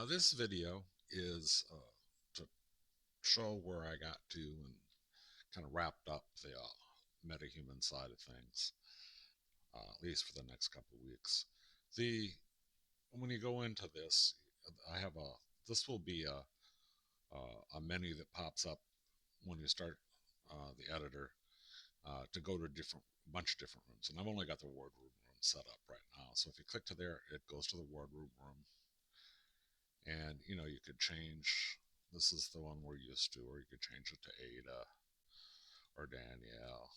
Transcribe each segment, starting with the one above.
This video is to show where I got to and kind of wrapped up the metahuman side of things, at least for the next couple of weeks. The When you go into this, I have a this will be a menu that pops up when you start the editor to go to a different bunch of different rooms, and I've only got the wardroom room set up right now. So if you click to there, it goes to the wardroom room, and you could change. This is the one we're used to, or you could change it to Ada or Danielle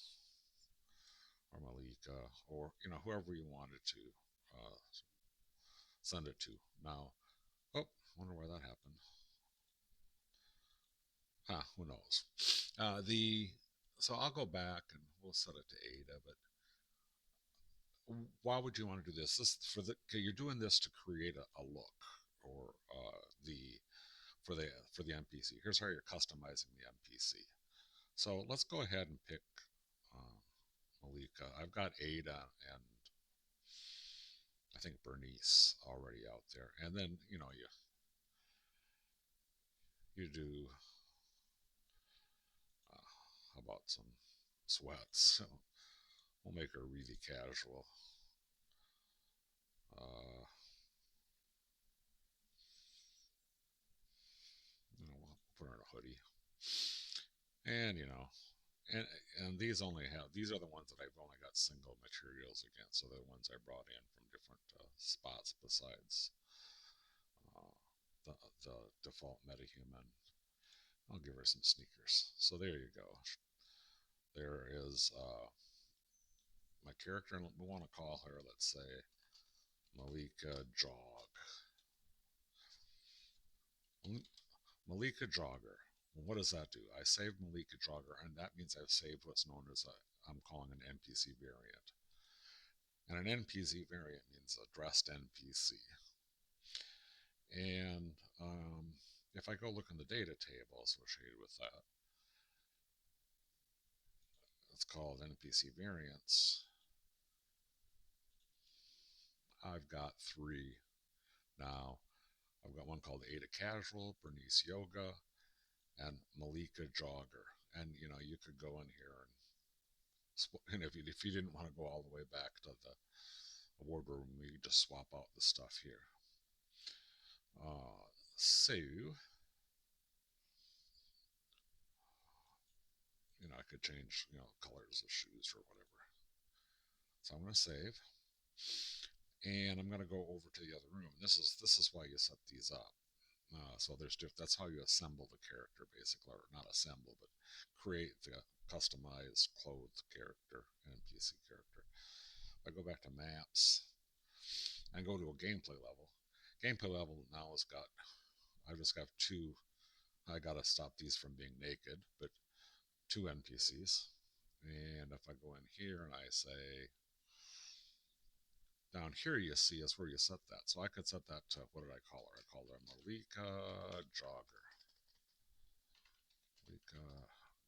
or Malika or whoever you wanted to uh, send it to. Now, oh, wonder why that happened. Huh? Who knows? The So I'll go back and we'll set it to Ada. But why would you want to do this? This for the okay, you're doing this to create a look or the for the NPC. Here's how you're customizing the NPC. So let's go ahead and pick uh, Malika. I've got Ada and I think Bernice already out there. And then, you do, how about some sweats? So we'll make her really casual. Uh, we'll put her in a hoodie. And, and and these are the ones that I've only got single materials against. So they're the ones I brought in from different spots besides uh, the the default metahuman. I'll give her some sneakers. So there you go. There is my character, and we want to call her, let's say, Malika Jog. Malika Jogger. Well, what does that do? I saved Malika Jogger, and that means I've saved what's known as I'm calling an NPC variant. And an NPC variant means a dressed NPC. And if I go look in the data table associated with that, it's called NPC variants. I've got three now. I've got one called Ada Casual, Bernice Yoga, and Malika Jogger. And you could go in here and if you didn't want to go all the way back to the wardroom, you could just swap out the stuff here. So I could change colors of shoes or whatever. So I'm going to save, and I'm going to go over to the other room. This is why you set these up. So that's how you assemble the character, basically, or not assemble, but create the customized clothed character, NPC character. If I go back to maps and go to a gameplay level, now has got, I've just got two. I got to stop these from being naked, but two NPCs. And if I go in here and I say, down here you see is where you set that. So I could set that to, what did I call her? I called her Malika Jogger. Malika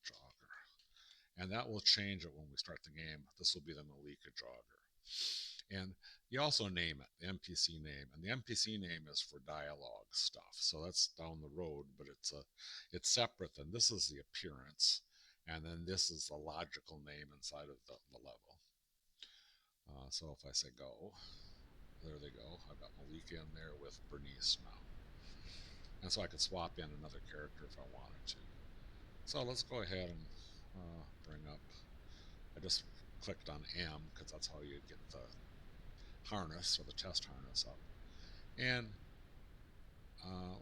Jogger. And that will change it when we start the game. This will be the Malika Jogger. And you also name it, the NPC name, and the NPC name is for dialogue stuff. So that's down the road, but it's separate. Then this is the appearance, and then this is the logical name inside of the level. So if I say go, there they go. I've got Malika in there with Bernice now, and so I could swap in another character if I wanted to. So let's go ahead and bring up. I just clicked on M because that's how you get the harness or the test harness up. And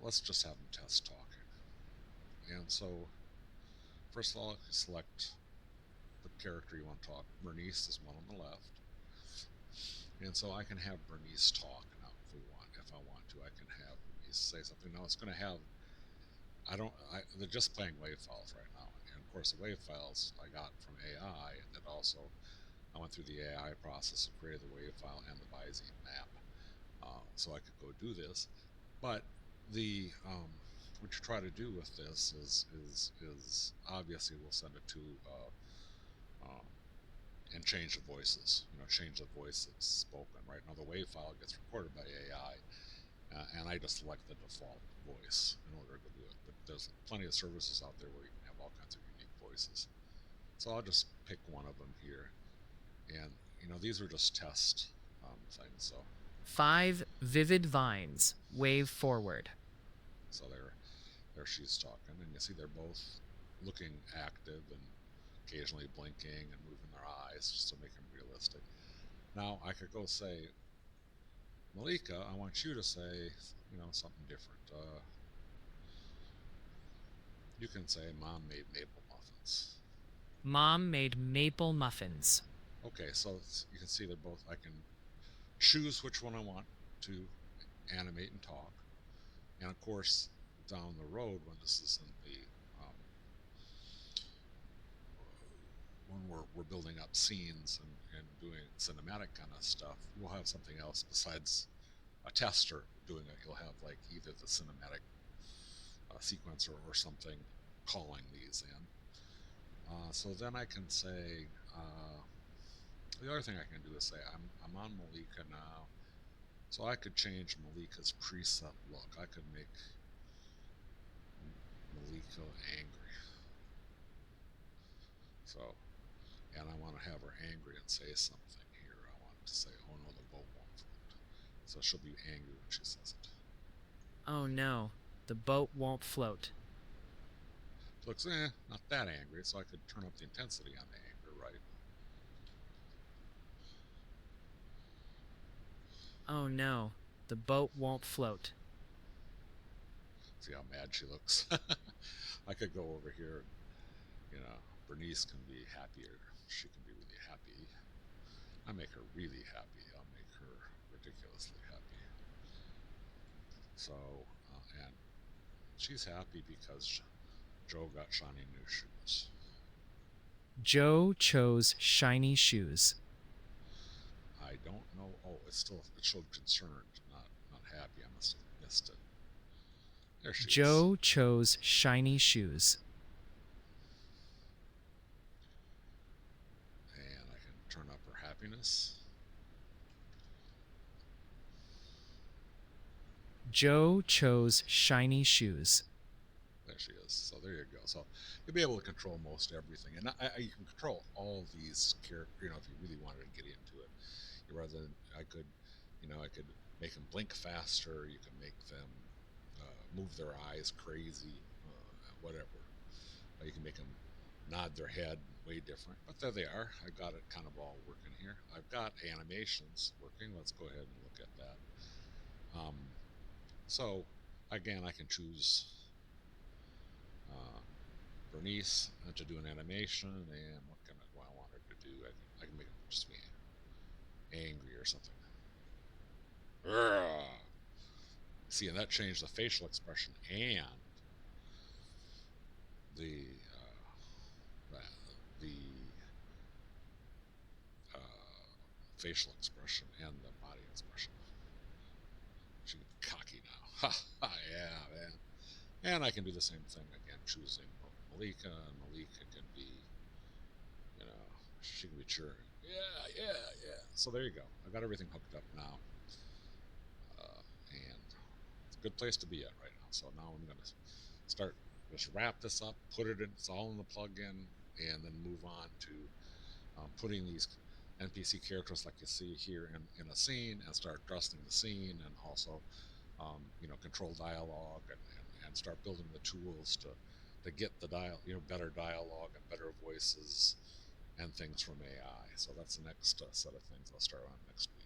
let's just have them test talking. And so, first of all, select the character you want to talk. Bernice is one on the left. And so I can have Bernice talk now if I want to. I can have Bernice say something. Now it's going to have, they're just playing wave files right now. And of course, the wave files I got from AI, and then also I went through the AI process and created the wave file and the Visine map. So I could go do this. But the what you try to do with this is obviously we'll send it to um, and change the voices. Change the voice that's spoken. Right now, the wave file gets recorded by AI, and I just select the default voice in order to do it. But there's plenty of services out there where you can have all kinds of unique voices. So I'll just pick one of them here, and these are just test things. So 5 vivid vines wave forward. there she's talking, and you see they're both looking active and occasionally blinking and moving their eyes just to make them realistic. Now I could go say, Malika, I want you to say, something different. You can say, Mom made maple muffins. Mom made maple muffins. Okay, so you can see they're both. I can choose which one I want to animate and talk, and of course, down the road when this is in the when we're building up scenes and doing cinematic kind of stuff, we'll have something else besides a tester doing it. You'll have like either the cinematic sequencer or something calling these in. So then I can say, the other thing I can do is say, I'm on Malika now. So I could change Malika's preset look. I could make Malika angry. So, and I want to have her angry and say something here. I want to say, oh no, the boat won't float. So she'll be angry when she says it. Oh no, the boat won't float. She looks, not that angry. So I could turn up the intensity on the anger, right? Oh no, the boat won't float. See how mad she looks. I could go over here and, Bernice can be happier. She can be really happy. I make her really happy. I'll make her ridiculously happy. So, and she's happy because Joe got shiny new shoes. Joe chose shiny shoes. I don't know. Oh, it showed concerned, not happy. I must have missed it. There she is. Joe chose shiny shoes. And I can turn up her happiness. Joe chose shiny shoes. There she is. So there you go. So you'll be able to control most everything, and you can control all these characters. If you really wanted to get into it, rather than I could make them blink faster. You can make them move their eyes crazy, whatever. You can make them nod their head way different. But there they are. I've got it kind of all working here. I've got animations working. Let's go ahead and look at that. So again, I can choose Bernice to do an animation, and what do I want her to do? I can make it just be angry or something. See, and that changed the facial expression and the the facial expression and the body expression. She's cocky now. Ha ha! Yeah, man. And I can do the same thing again, choosing Malika, and Malika can be, she can be cheering. Yeah, yeah, yeah. So there you go. I got everything hooked up now, and it's a good place to be at right now. So now I'm gonna start just wrap this up, put it in. It's all in the plug-in, and then move on to putting these NPC characters like you see here in a scene and start dressing the scene and also control dialogue and start building the tools to get the better dialogue and better voices and things from AI. So that's the next set of things I'll start on next week.